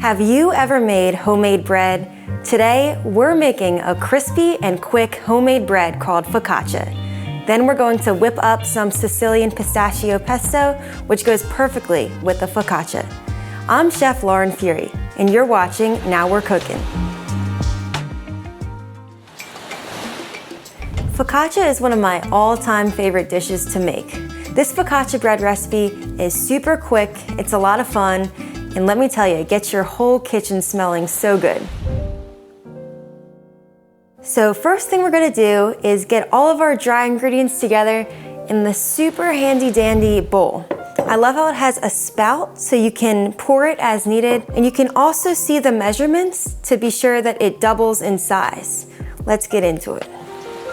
Have you ever made homemade bread? Today, we're making a crispy and quick homemade bread called focaccia. Then we're going to whip up some Sicilian pistachio pesto, which goes perfectly with the focaccia. I'm Chef Lauren Furey, and you're watching Now We're Cookin. Focaccia is one of my all-time favorite dishes to make. This focaccia bread recipe is super quick, it's a lot of fun, and let me tell you, it gets your whole kitchen smelling so good. So first thing we're gonna do is get all of our dry ingredients together in this super handy dandy bowl. I love how it has a spout so you can pour it as needed, and you can also see the measurements to be sure that it doubles in size. Let's get into it.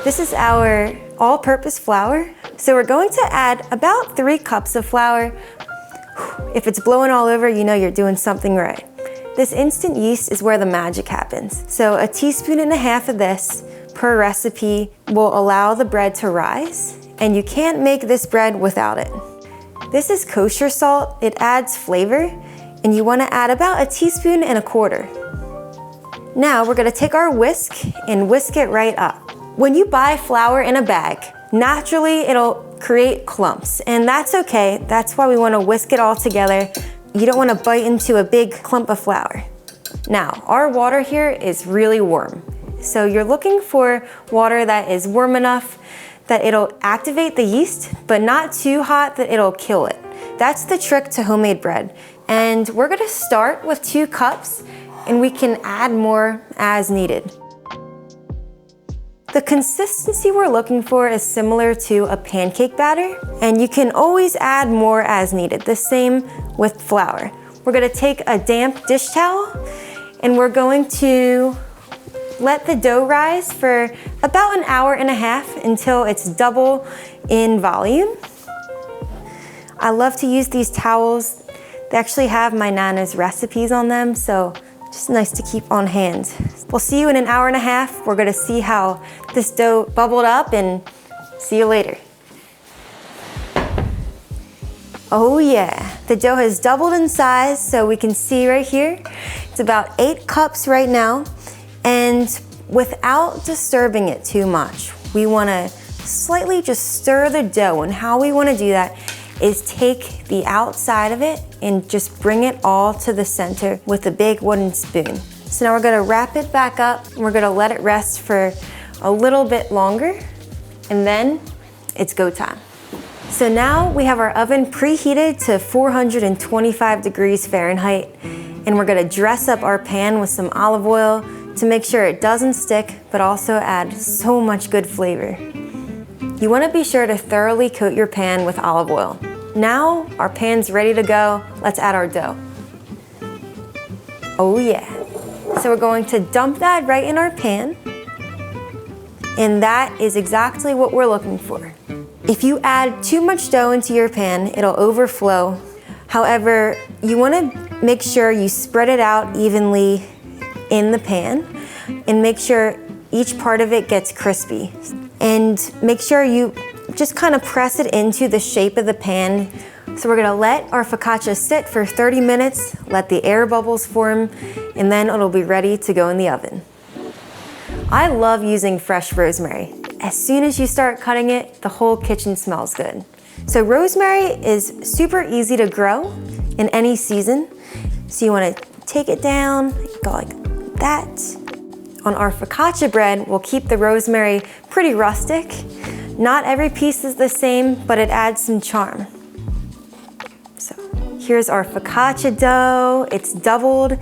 This is our all-purpose flour. So we're going to add about 3 cups of flour. If it's blowing all over, you know you're doing something right. This instant yeast is where the magic happens. So a teaspoon and a half of this per recipe will allow the bread to rise, and you can't make this bread without it. This is kosher salt. It adds flavor, and you want to add about a teaspoon and a quarter. Now we're going to take our whisk and whisk it right up. When you buy flour in a bag, naturally it'll create clumps, and that's okay. That's why we want to whisk it all together. You don't want to bite into a big clump of flour. Now, our water here is really warm. So you're looking for water that is warm enough that it'll activate the yeast, but not too hot that it'll kill it. That's the trick to homemade bread. And we're gonna start with 2 cups, and we can add more as needed. The consistency we're looking for is similar to a pancake batter, and you can always add more as needed. The same with flour. We're gonna take a damp dish towel, and we're going to let the dough rise for about an hour and a half until it's double in volume. I love to use these towels. They actually have my Nana's recipes on them, so just nice to keep on hand. We'll see you in an hour and a half. We're gonna see how this dough bubbled up, and see you later. Oh yeah, the dough has doubled in size, so we can see right here, it's about 8 cups right now, and without disturbing it too much, we wanna slightly just stir the dough, and how we wanna do that is take the outside of it and just bring it all to the center with a big wooden spoon. So now we're gonna wrap it back up, and we're gonna let it rest for a little bit longer, and then it's go time. So now we have our oven preheated to 425 degrees Fahrenheit, and we're gonna dress up our pan with some olive oil to make sure it doesn't stick, but also add so much good flavor. You wanna be sure to thoroughly coat your pan with olive oil. Now our pan's ready to go. Let's add our dough. Oh yeah. So we're going to dump that right in our pan, and that is exactly what we're looking for. If you add too much dough into your pan, it'll overflow. However, you wanna make sure you spread it out evenly in the pan, and make sure each part of it gets crispy. And make sure you just kind of press it into the shape of the pan. So we're gonna let our focaccia sit for 30 minutes, let the air bubbles form, and then it'll be ready to go in the oven. I love using fresh rosemary. As soon as you start cutting it, the whole kitchen smells good. So rosemary is super easy to grow in any season. So you wanna take it down, go like that. On our focaccia bread, we'll keep the rosemary pretty rustic. Not every piece is the same, but it adds some charm. So here's our focaccia dough. It's doubled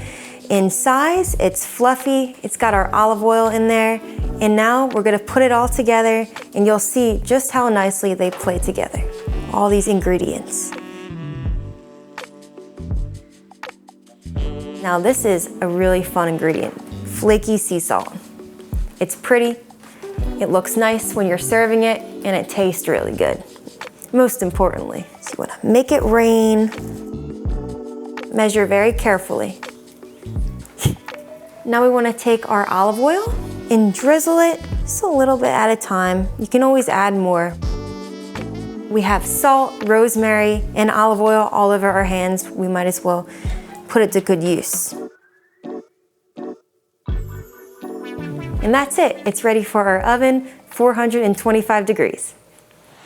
in size, it's fluffy, it's got our olive oil in there, and now we're gonna put it all together, and you'll see just how nicely they play together, all these ingredients. Now this is a really fun ingredient, flaky sea salt. It's pretty, it looks nice when you're serving it, and it tastes really good. Most importantly, so you wanna make it rain, measure very carefully. Now we wanna take our olive oil and drizzle it just a little bit at a time. You can always add more. We have salt, rosemary, and olive oil all over our hands. We might as well put it to good use. And that's it. It's ready for our oven, 425 degrees.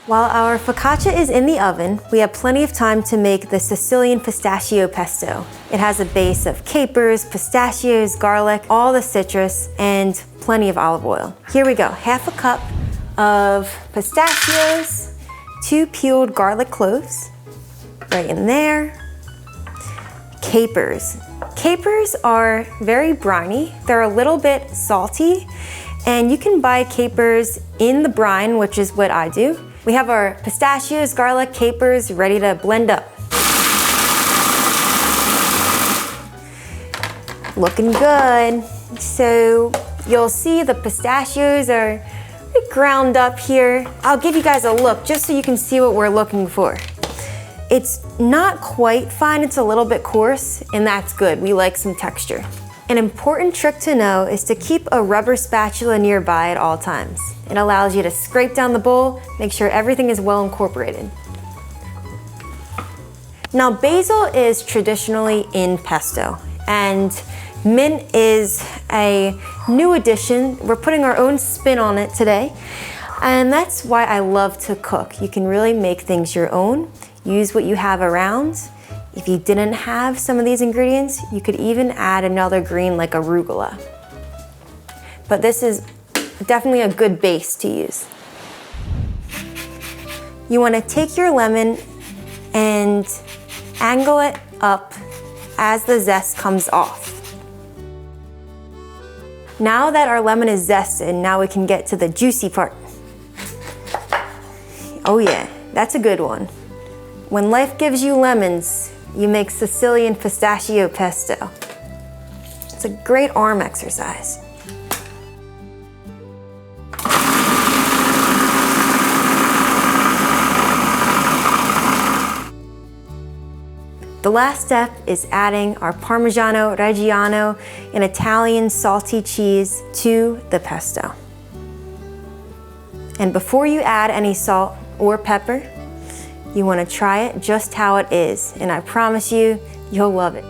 While our focaccia is in the oven, we have plenty of time to make the Sicilian pistachio pesto. It has a base of capers, pistachios, garlic, all the citrus, and plenty of olive oil. Here we go, half a cup of pistachios, 2 peeled garlic cloves, right in there. Capers. Capers are very briny. They're a little bit salty, and you can buy capers in the brine, which is what I do. We have our pistachios, garlic, capers ready to blend up. Looking good. So you'll see the pistachios are ground up here. I'll give you guys a look just so you can see what we're looking for. It's not quite fine, it's a little bit coarse, and that's good. We like some texture. An important trick to know is to keep a rubber spatula nearby at all times. It allows you to scrape down the bowl, make sure everything is well incorporated. Now, basil is traditionally in pesto, and mint is a new addition. We're putting our own spin on it today, and that's why I love to cook. You can really make things your own, use what you have around. If you didn't have some of these ingredients, you could even add another green like arugula. But this is definitely a good base to use. You want to take your lemon and angle it up as the zest comes off. Now that our lemon is zested, now we can get to the juicy part. Oh yeah, that's a good one. When life gives you lemons, you make Sicilian pistachio pesto. It's a great arm exercise. The last step is adding our Parmigiano Reggiano, an Italian salty cheese, to the pesto. And before you add any salt or pepper, you want to try it just how it is, and I promise you, you'll love it.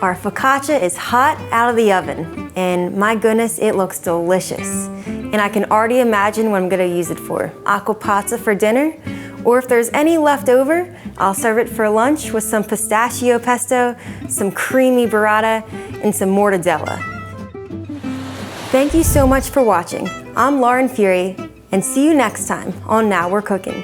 Our focaccia is hot out of the oven, and my goodness, it looks delicious. And I can already imagine what I'm gonna use it for. Acqua pazza for dinner, or if there's any left over, I'll serve it for lunch with some pistachio pesto, some creamy burrata, and some mortadella. Thank you so much for watching. I'm Lauren Furey, and see you next time on Now We're Cookin'.